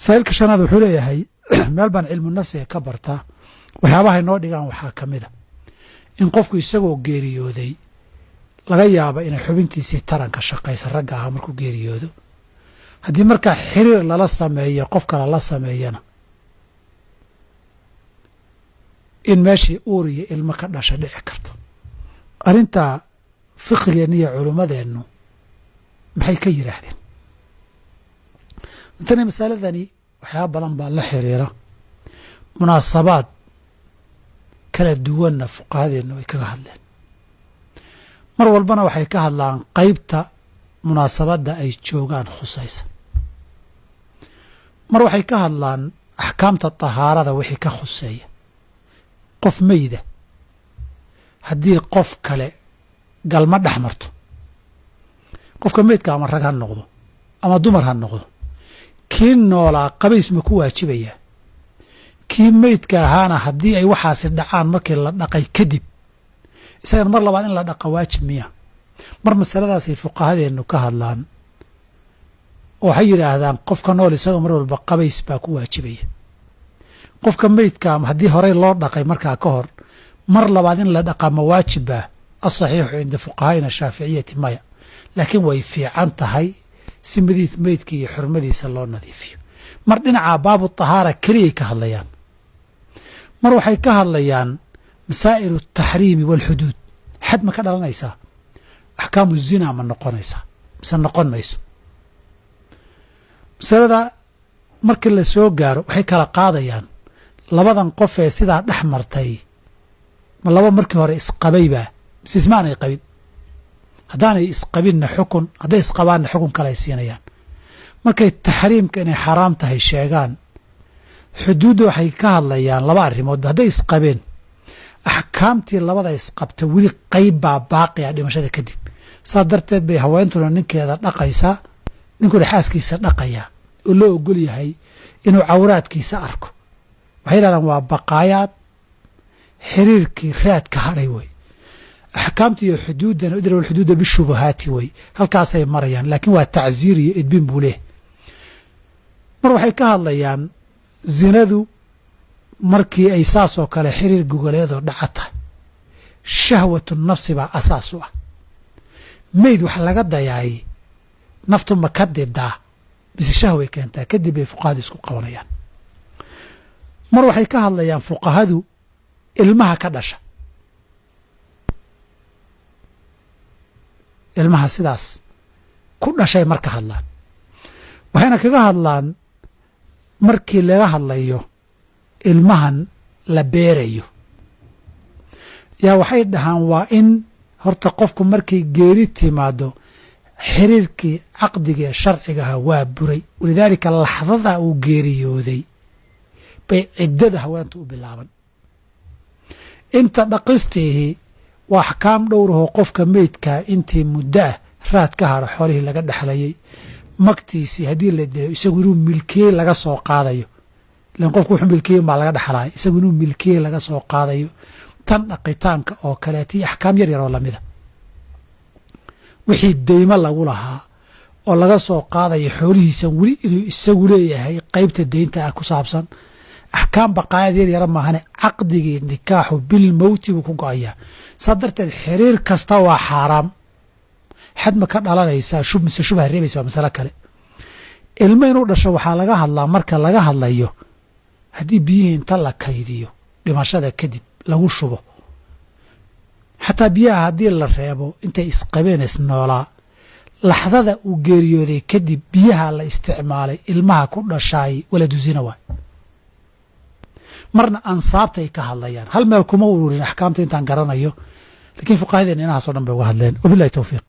saa'ilka shanaad wuxuu leeyahay meel baan cilmu nafsiga ka bartaa waxyaabaha inoo dhigaan waxaa ka mid a in qofku isagoo geeriyooday laga yaaba inay xubintiisii taranka shaqaysa ragga ahaa markuu geeriyoodo haddii markaa xiriir lala sameeyo qof kale la sameeyana in meeshii uur iyo ilmo ka dhasha dhici karto arrintaa fiqigeenna iyo culummadeennu maxay ka yidhaahdeen intana masaladani waxyaaba badan baa la xiriira munaasabaad kala duwanna fuqahadeennu ay kaga hadleen mar walbana waxay ka hadlaan qaybta munaasabadda ay joogaan khusaysa mar waxay ka hadlaan axkaamta tahaarada wixii ka khuseeya qof meyda haddii qof kale galma dhex marto qofka meydka ama rag ha noqdo ama dumar ha noqdo kii noolaa qabays ma ku waajibayaa kii meydka ahaana haddii ay waxaasi dhacaan markii la dhaqay kadib isagana mar labaad in la dhaqa waajib miya mar masaladaasay fuqahadeennu ka hadlaan oo waxay yidhaahdaan qofka nool isagoo mar walba qabays baa ku waajibaya qofka meydka haddii horey loo dhaqay markaa ka hor mar labaad in la dhaqaa ma waajibbaa asaxiixu cinda fuqahaa'ina shaaficiyati maya laakiin way fiican tahay si meydka iyo xurmadiisa loo nadiifiyo mar dhinaca baabu tahaara keliyay ka hadlayaan mar waxay ka hadlayaan masaa'ilu ataxriimi waalxuduud xad ma ka dhalanaysaa axkaamu zina ma noqonaysaa mise noqon mayso masalada markii la soo gaaro waxay kala qaadayaan labadan qof ee sidaa dhex martay ma laba markii hore isqabaybaa mise ismaanay qabin haddaanay isqabinna xukun hadday isqabaanna xukun kale ay siinayaan markay taxriimka inay xaraam tahay sheegaan xuduudda waxay ka hadlayaan laba arrimoodba hadday isqabeen axkaamtii labada isqabta weli qayb baa baaqi ah dhimashada kadib saas darteed bay haweentuna ninkeeda dhaqaysaa ninkuna xaaskiisa dhaqayaa oo loo ogol yahay inuu cawraadkiisa arko waxay yidhahdaan waa baqaayaad xiriirkii raadka hadhay wey axkaamta iyo xuduuddana idra alxuduuda bishubahaati wey halkaasay marayaan laakiin waa tacsiir iyo edbin buu leeh mar waxay ka hadlayaan zinadu markii ay saasoo kale xiriir gogoleedoo dhaca tahay shahwatu nafsi baa asaas u ah meyd wax laga dayaay naftu ma ka didaa bise shahway keentaa kadib bay fuqahadu isku qabanayaan mar waxay ka hadlayaan fuqahadu ilmaha ka dhasha ilmaha sidaas ku dhashay marka hadlaan waxayna kaga hadlaan markii laga hadlayo ilmahan la beerayo yaa waxay dhahaan waa in horta qofku markay geeri timaado xiriirkii caqdiga ee sharcigaha waa buray walidaalika laxdada uu geeriyooday bay ciddada haweenta u bilaaban inta dhaqistiihi waa axkaam dhowrahoo qofka meydkaa intii muddo ah raad ka hadho xoolihii laga dhexlayay magtiisii haddii la dilo isagu inuu milkiyey laga soo qaadayo ilan qofku wuxuu milkiyen baa laga dhexlaaya isagu inuu milkiyey laga soo qaadayo tan dhaqitaanka oo kaleeta iyo axkaam yar yar oo lamida wixii deymo lagu lahaa oo laga soo qaadayo xoolihiisan weli inuu isagu leeyahay qaybta deynta ah ku saabsan axkaam baqaayad yar yara maahane caqdigii nikaaxu bilmowti buu ku go-ayaa saa darteed xiriir kasta waa xaaraam xad ma ka dhalanaysaa mise shubha reebaysa waa masalo kale ilmo inuu dhasho waxaa laga hadlaa marka laga hadlayo haddii biyihii inta la kaydiyo dhimashada kadib lagu shubo xataa biyaha haddii la reebo intay isqabeen isnoolaa laxdada uu geeriyooday kadib biyaha la isticmaalay ilmaha ku dhashaay waladu zina waay marna ansaabtay ka hadlayaan hal meel kuma ururin axkaamta intaan garanayo lakiin fuqahadeenna inahaasoo dhan bay uga hadleen wabilahi towfiiq